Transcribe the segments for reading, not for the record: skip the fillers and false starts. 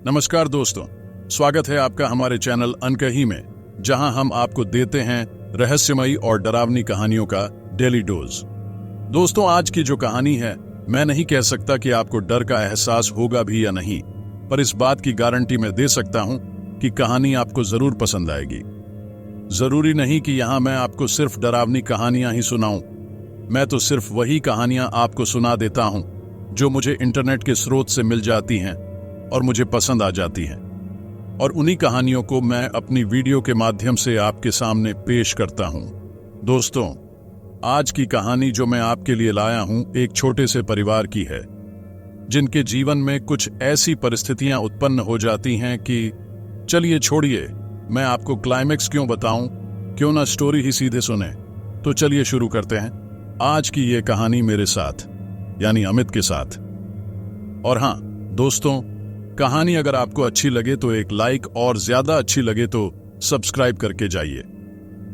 नमस्कार दोस्तों, स्वागत है आपका हमारे चैनल अनकही में, जहां हम आपको देते हैं रहस्यमयी और डरावनी कहानियों का डेली डोज। दोस्तों, आज की जो कहानी है, मैं नहीं कह सकता कि आपको डर का एहसास होगा भी या नहीं, पर इस बात की गारंटी मैं दे सकता हूं कि कहानी आपको जरूर पसंद आएगी। जरूरी नहीं कि यहां मैं आपको सिर्फ डरावनी कहानियां ही सुनाऊं। मैं तो सिर्फ वही कहानियां आपको सुना देता हूं जो मुझे इंटरनेट के स्रोत से मिल जाती हैं और मुझे पसंद आ जाती हैं, और उन्हीं कहानियों को मैं अपनी वीडियो के माध्यम से आपके सामने पेश करता हूं। दोस्तों, आज की कहानी जो मैं आपके लिए लाया हूं एक छोटे से परिवार की है, जिनके जीवन में कुछ ऐसी परिस्थितियां उत्पन्न हो जाती हैं कि चलिए छोड़िए, मैं आपको क्लाइमेक्स क्यों बताऊं, क्यों ना स्टोरी ही सीधे सुने। तो चलिए शुरू करते हैं आज की ये कहानी मेरे साथ, यानी अमित के साथ। और हां दोस्तों, कहानी अगर आपको अच्छी लगे तो एक लाइक, और ज्यादा अच्छी लगे तो सब्सक्राइब करके जाइए।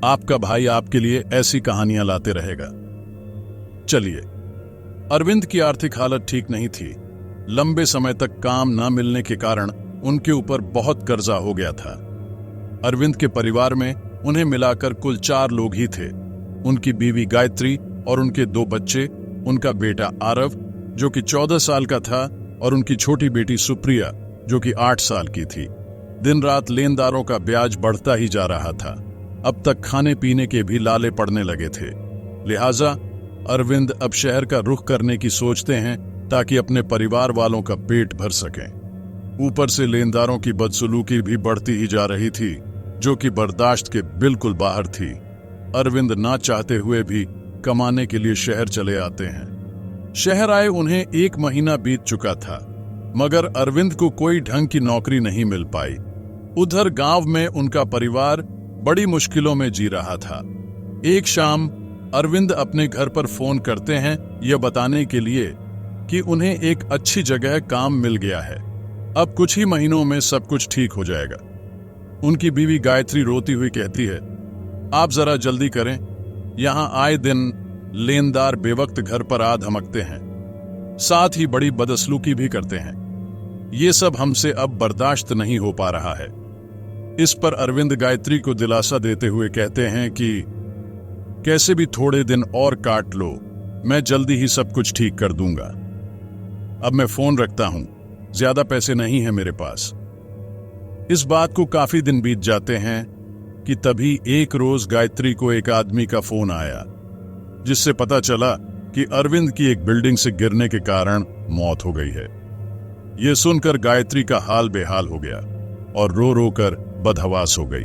आपका भाई आपके लिए ऐसी कहानियां लाते रहेगा। चलिए। अरविंद की आर्थिक हालत ठीक नहीं थी। लंबे समय तक काम न मिलने के कारण उनके ऊपर बहुत कर्जा हो गया था। अरविंद के परिवार में उन्हें मिलाकर कुल 4 लोग ही थे। उनकी बीवी गायत्री और उनके 2 बच्चे, उनका बेटा आरव जो कि 14 साल का था, और उनकी छोटी बेटी सुप्रिया जो कि 8 साल की थी। दिन रात लेनदारों का ब्याज बढ़ता ही जा रहा था। अब तक खाने पीने के भी लाले पड़ने लगे थे। लिहाजा अरविंद अब शहर का रुख करने की सोचते हैं ताकि अपने परिवार वालों का पेट भर सकें। ऊपर से लेनदारों की बदसलूकी भी बढ़ती ही जा रही थी, जो कि बर्दाश्त के बिल्कुल बाहर थी। अरविंद ना चाहते हुए भी कमाने के लिए शहर चले आते हैं। शहर आए उन्हें 1 महीना बीत चुका था, मगर अरविंद को कोई ढंग की नौकरी नहीं मिल पाई। उधर गांव में उनका परिवार बड़ी मुश्किलों में जी रहा था। एक शाम अरविंद अपने घर पर फोन करते हैं यह बताने के लिए कि उन्हें एक अच्छी जगह काम मिल गया है। अब कुछ ही महीनों में सब कुछ ठीक हो जाएगा। उनकी बीवी गायत्री रोती हुई कहती है, आप जरा जल्दी करें, यहां आए दिन लेनदार बेवक्त घर पर आ धमकते हैं, साथ ही बड़ी बदसलूकी भी करते हैं। ये सब हमसे अब बर्दाश्त नहीं हो पा रहा है। इस पर अरविंद गायत्री को दिलासा देते हुए कहते हैं कि कैसे भी थोड़े दिन और काट लो, मैं जल्दी ही सब कुछ ठीक कर दूंगा। अब मैं फोन रखता हूं, ज्यादा पैसे नहीं है मेरे पास। इस बात को काफी दिन बीत जाते हैं कि तभी एक रोज गायत्री को एक आदमी का फोन आया, जिससे पता चला कि अरविंद की एक बिल्डिंग से गिरने के कारण मौत हो गई है। यह सुनकर गायत्री का हाल बेहाल हो गया और रो रो कर बदहवास हो गई।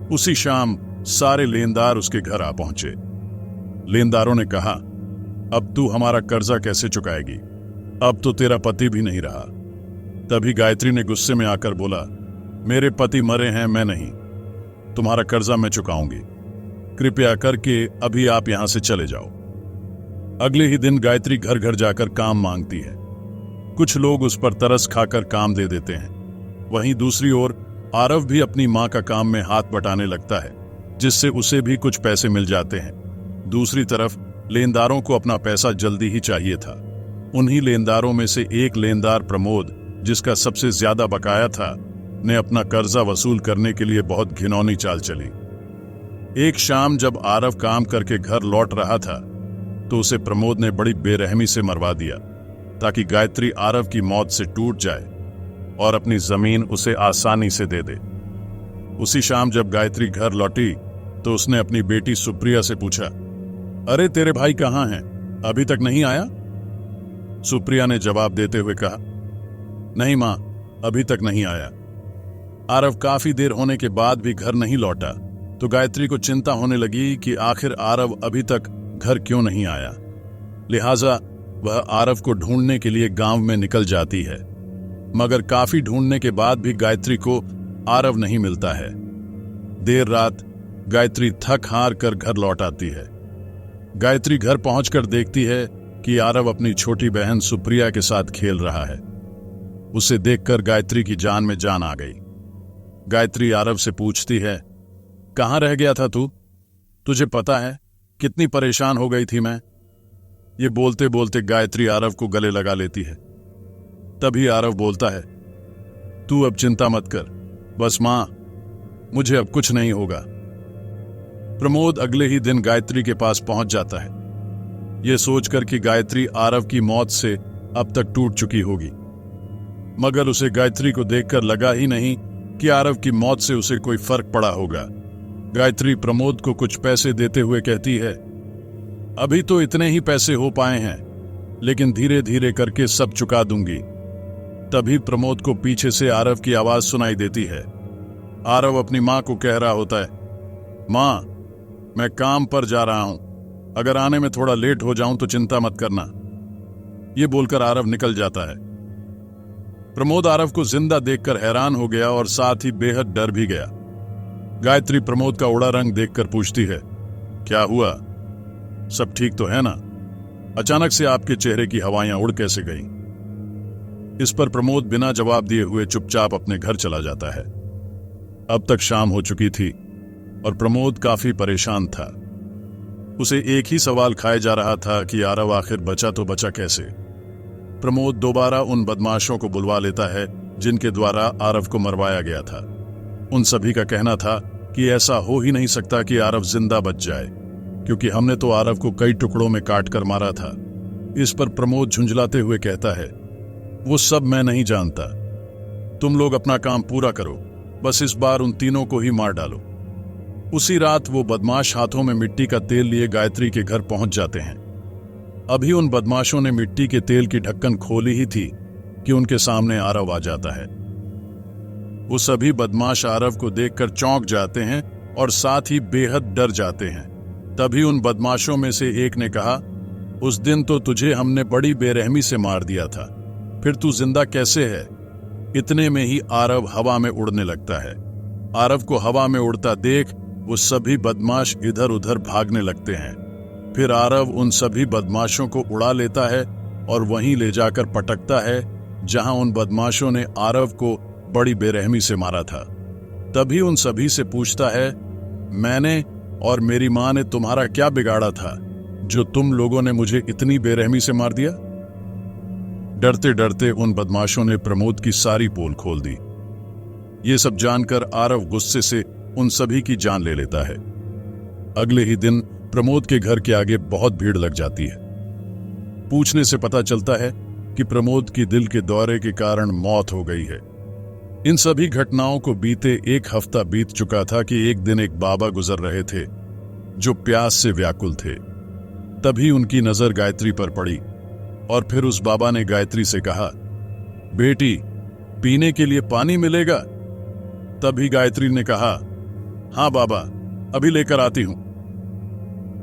उसी शाम सारे लेनदार उसके घर आ पहुंचे। लेनदारों ने कहा, अब तू हमारा कर्जा कैसे चुकाएगी? अब तो तेरा पति भी नहीं रहा। तभी गायत्री ने गुस्से में आकर बोला, मेरे पति मरे हैं, मैं नहीं। तुम्हारा कर्जा मैं चुकाऊंगी। कृपया करके अभी आप यहां से चले जाओ। अगले ही दिन गायत्री घर घर जाकर काम मांगती है। कुछ लोग उस पर तरस खाकर काम दे देते हैं। वहीं दूसरी ओर आरव भी अपनी मां का काम में हाथ बटाने लगता है, जिससे उसे भी कुछ पैसे मिल जाते हैं। दूसरी तरफ लेनदारों को अपना पैसा जल्दी ही चाहिए था। उन्हीं लेनदारों में से एक लेनदार प्रमोद, जिसका सबसे ज्यादा बकाया था, ने अपना कर्जा वसूल करने के लिए बहुत घिनौनी चाल चली। एक शाम जब आरव काम करके घर लौट रहा था तो उसे प्रमोद ने बड़ी बेरहमी से मरवा दिया, ताकि गायत्री आरव की मौत से टूट जाए और अपनी जमीन उसे आसानी से दे दे। उसी शाम जब गायत्री घर लौटी तो उसने अपनी बेटी सुप्रिया से पूछा, अरे तेरे भाई कहाँ हैं, अभी तक नहीं आया? सुप्रिया ने जवाब देते हुए कहा, नहीं मां, अभी तक नहीं आया। आरव काफी देर होने के बाद भी घर नहीं लौटा तो गायत्री को चिंता होने लगी कि आखिर आरव अभी तक घर क्यों नहीं आया। लिहाजा वह आरव को ढूंढने के लिए गांव में निकल जाती है, मगर काफी ढूंढने के बाद भी गायत्री को आरव नहीं मिलता है। देर रात गायत्री थक हार कर घर लौट आती है। गायत्री घर पहुंचकर देखती है कि आरव अपनी छोटी बहन सुप्रिया के साथ खेल रहा है। उसे देखकर गायत्री की जान में जान आ गई। गायत्री आरव से पूछती है, कहां रह गया था तू? तुझे पता है कितनी परेशान हो गई थी मैं? ये बोलते बोलते गायत्री आरव को गले लगा लेती है। तभी आरव बोलता है, तू अब चिंता मत कर, बस मां, मुझे अब कुछ नहीं होगा। प्रमोद अगले ही दिन गायत्री के पास पहुंच जाता है, यह सोचकर कि गायत्री आरव की मौत से अब तक टूट चुकी होगी। मगर उसे गायत्री को देखकर लगा ही नहीं कि आरव की मौत से उसे कोई फर्क पड़ा होगा। गायत्री प्रमोद को कुछ पैसे देते हुए कहती है, अभी तो इतने ही पैसे हो पाए हैं, लेकिन धीरे धीरे करके सब चुका दूंगी। तभी प्रमोद को पीछे से आरव की आवाज सुनाई देती है। आरव अपनी मां को कह रहा होता है, मां, मैं काम पर जा रहा हूं, अगर आने में थोड़ा लेट हो जाऊं तो चिंता मत करना। यह बोलकर आरव निकल जाता है। प्रमोद आरव को जिंदा देखकर हैरान हो गया और साथ ही बेहद डर भी गया। गायत्री प्रमोद का उड़ा रंग देखकर पूछती है, क्या हुआ, सब ठीक तो है ना? अचानक से आपके चेहरे की हवाएं उड़ कैसे गईं? इस पर प्रमोद बिना जवाब दिए हुए चुपचाप अपने घर चला जाता है। अब तक शाम हो चुकी थी और प्रमोद काफी परेशान था। उसे एक ही सवाल खाए जा रहा था कि आरव आखिर बचा तो बचा कैसे। प्रमोद दोबारा उन बदमाशों को बुलवा लेता है जिनके द्वारा आरव को मरवाया गया था। उन सभी का कहना था कि ऐसा हो ही नहीं सकता कि आरव जिंदा बच जाए, क्योंकि हमने तो आरव को कई टुकड़ों में काट कर मारा था। इस पर प्रमोद झुंझलाते हुए कहता है, वो सब मैं नहीं जानता, तुम लोग अपना काम पूरा करो, बस इस बार उन तीनों को ही मार डालो। उसी रात वो बदमाश हाथों में मिट्टी का तेल लिए गायत्री के घर पहुंच जाते हैं। अभी उन बदमाशों ने मिट्टी के तेल की ढक्कन खोली ही थी कि उनके सामने आरव आ जाता है। वो सभी बदमाश आरव को देखकर चौंक जाते हैं और साथ ही बेहद डर जाते हैं। तभी उन बदमाशों में से एक ने कहा, उस दिन तो तुझे हमने बड़ी बेरहमी से मार दिया था, फिर तू जिंदा कैसे है? इतने में ही आरव हवा में उड़ने लगता है। आरव को हवा में उड़ता देख वो सभी बदमाश इधर उधर भागने लगते हैं। फिर आरव उन सभी बदमाशों को उड़ा लेता है और वहीं ले जाकर पटकता है जहां उन बदमाशों ने आरव को बड़ी बेरहमी से मारा था। तभी उन सभी से पूछता है, मैंने और मेरी मां ने तुम्हारा क्या बिगाड़ा था जो तुम लोगों ने मुझे इतनी बेरहमी से मार दिया? डरते डरते उन बदमाशों ने प्रमोद की सारी पोल खोल दी। ये सब जानकर आरव गुस्से से उन सभी की जान ले लेता है। अगले ही दिन प्रमोद के घर के आगे बहुत भीड़ लग जाती है। पूछने से पता चलता है कि प्रमोद की दिल के दौरे के कारण मौत हो गई है। इन सभी घटनाओं को बीते एक हफ्ता बीत चुका था कि एक दिन एक बाबा गुजर रहे थे जो प्यास से व्याकुल थे। तभी उनकी नजर गायत्री पर पड़ी और फिर उस बाबा ने गायत्री से कहा, बेटी, पीने के लिए पानी मिलेगा? तभी गायत्री ने कहा, हाँ बाबा, अभी लेकर आती हूं।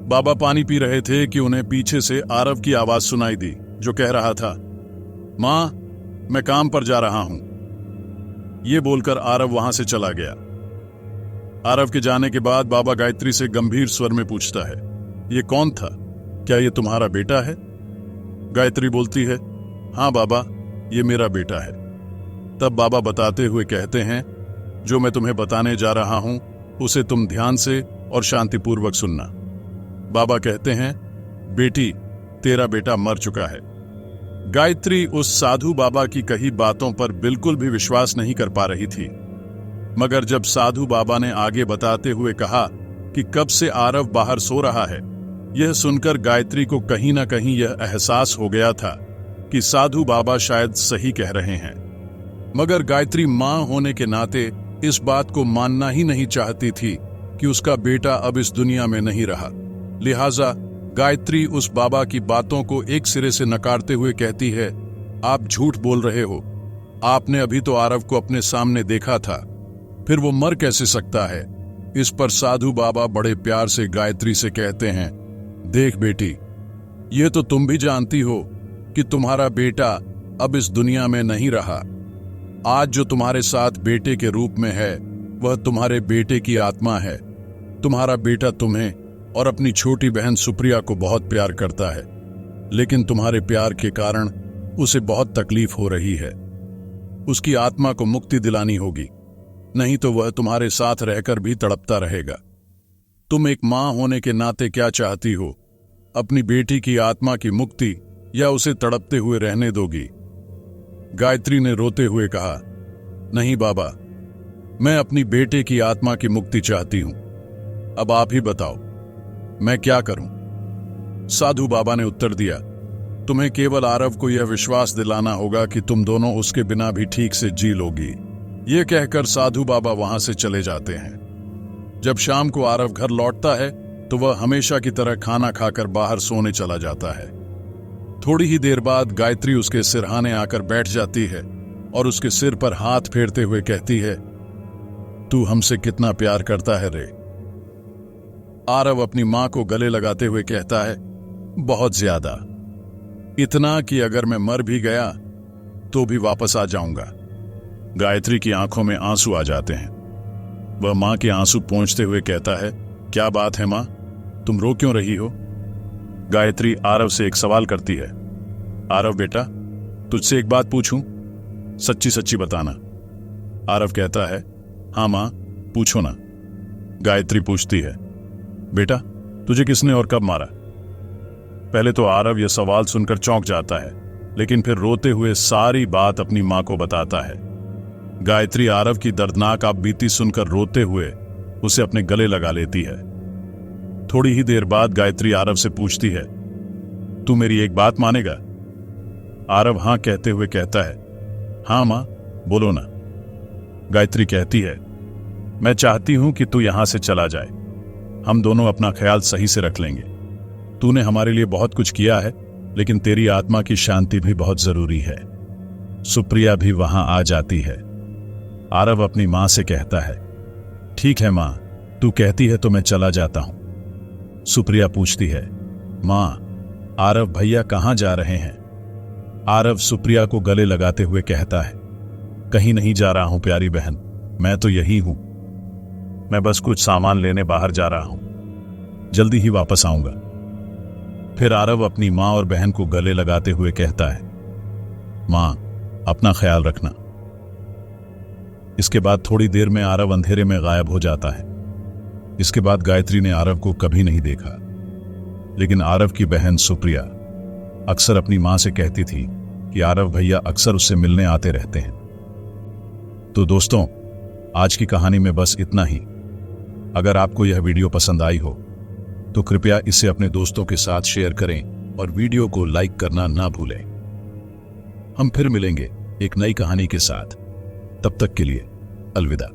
बाबा पानी पी रहे थे कि उन्हें पीछे से आरव की आवाज सुनाई दी जो कह रहा था, मां, मैं काम पर जा रहा हूं। ये बोलकर आरव वहां से चला गया। आरव के जाने के बाद बाबा गायत्री से गंभीर स्वर में पूछता है, ये कौन था? क्या ये तुम्हारा बेटा है? गायत्री बोलती है, हाँ बाबा, ये मेरा बेटा है। तब बाबा बताते हुए कहते हैं, जो मैं तुम्हें बताने जा रहा हूं उसे तुम ध्यान से और शांतिपूर्वक सुनना। बाबा कहते हैं, बेटी, तेरा बेटा मर चुका है। गायत्री उस साधु बाबा की कही बातों पर बिल्कुल भी विश्वास नहीं कर पा रही थी। मगर जब साधु बाबा ने आगे बताते हुए कहा कि कब से आरव बाहर सो रहा है, यह सुनकर गायत्री को कहीं ना कहीं यह एहसास हो गया था कि साधु बाबा शायद सही कह रहे हैं। मगर गायत्री मां होने के नाते इस बात को मानना ही नहीं चाहती थी कि उसका बेटा अब इस दुनिया में नहीं रहा। लिहाजा गायत्री उस बाबा की बातों को एक सिरे से नकारते हुए कहती है, आप झूठ बोल रहे हो। आपने अभी तो आरव को अपने सामने देखा था, फिर वो मर कैसे सकता है? इस पर साधु बाबा बड़े प्यार से गायत्री से कहते हैं, देख बेटी, ये तो तुम भी जानती हो कि तुम्हारा बेटा अब इस दुनिया में नहीं रहा। आज जो तुम्हारे साथ बेटे के रूप में है वह तुम्हारे बेटे की आत्मा है। तुम्हारा बेटा तुम्हें और अपनी छोटी बहन सुप्रिया को बहुत प्यार करता है, लेकिन तुम्हारे प्यार के कारण उसे बहुत तकलीफ हो रही है। उसकी आत्मा को मुक्ति दिलानी होगी, नहीं तो वह तुम्हारे साथ रहकर भी तड़पता रहेगा। तुम एक मां होने के नाते क्या चाहती हो? अपनी बेटी की आत्मा की मुक्ति या उसे तड़पते हुए रहने दोगी? गायत्री ने रोते हुए कहा, नहीं बाबा, मैं अपनी बेटे की आत्मा की मुक्ति चाहती हूं। अब आप ही बताओ, मैं क्या करूं? साधु बाबा ने उत्तर दिया, तुम्हें केवल आरव को यह विश्वास दिलाना होगा कि तुम दोनों उसके बिना भी ठीक से जी लोगी। यह कहकर साधु बाबा वहां से चले जाते हैं। जब शाम को आरव घर लौटता है तो वह हमेशा की तरह खाना खाकर बाहर सोने चला जाता है। थोड़ी ही देर बाद गायत्री उसके सिरहाने आकर बैठ जाती है और उसके सिर पर हाथ फेरते हुए कहती है, तू हमसे कितना प्यार करता है रे। आरव अपनी मां को गले लगाते हुए कहता है, बहुत ज्यादा, इतना कि अगर मैं मर भी गया तो भी वापस आ जाऊंगा। गायत्री की आंखों में आंसू आ जाते हैं। वह मां के आंसू पोंछते हुए कहता है, क्या बात है मां, तुम रो क्यों रही हो? गायत्री आरव से एक सवाल करती है, आरव बेटा, तुझसे एक बात पूछूं, सच्ची सच्ची बताना। आरव कहता है, हाँ मां, पूछो ना। गायत्री पूछती है, बेटा तुझे किसने और कब मारा? पहले तो आरव यह सवाल सुनकर चौंक जाता है, लेकिन फिर रोते हुए सारी बात अपनी मां को बताता है। गायत्री आरव की दर्दनाक आप बीती सुनकर रोते हुए उसे अपने गले लगा लेती है। थोड़ी ही देर बाद गायत्री आरव से पूछती है, तू मेरी एक बात मानेगा? आरव हां कहते हुए कहता है, हां मां, बोलो ना। गायत्री कहती है, मैं चाहती हूं कि तू यहां से चला जाए। हम दोनों अपना ख्याल सही से रख लेंगे। तूने हमारे लिए बहुत कुछ किया है, लेकिन तेरी आत्मा की शांति भी बहुत जरूरी है। सुप्रिया भी वहां आ जाती है। आरव अपनी मां से कहता है, ठीक है मां, तू कहती है तो मैं चला जाता हूं। सुप्रिया पूछती है, मां, आरव भैया कहां जा रहे हैं? आरव सुप्रिया को गले लगाते हुए कहता है, कहीं नहीं जा रहा हूं प्यारी बहन, मैं तो यही हूं। मैं बस कुछ सामान लेने बाहर जा रहा हूं, जल्दी ही वापस आऊंगा। फिर आरव अपनी मां और बहन को गले लगाते हुए कहता है, मां, अपना ख्याल रखना। इसके बाद थोड़ी देर में आरव अंधेरे में गायब हो जाता है। इसके बाद गायत्री ने आरव को कभी नहीं देखा, लेकिन आरव की बहन सुप्रिया अक्सर अपनी मां से कहती थी कि आरव भैया अक्सर उससे मिलने आते रहते हैं। तो दोस्तों, आज की कहानी में बस इतना ही। अगर आपको यह वीडियो पसंद आई हो तो कृपया इसे अपने दोस्तों के साथ शेयर करें और वीडियो को लाइक करना ना भूलें। हम फिर मिलेंगे एक नई कहानी के साथ। तब तक के लिए अलविदा।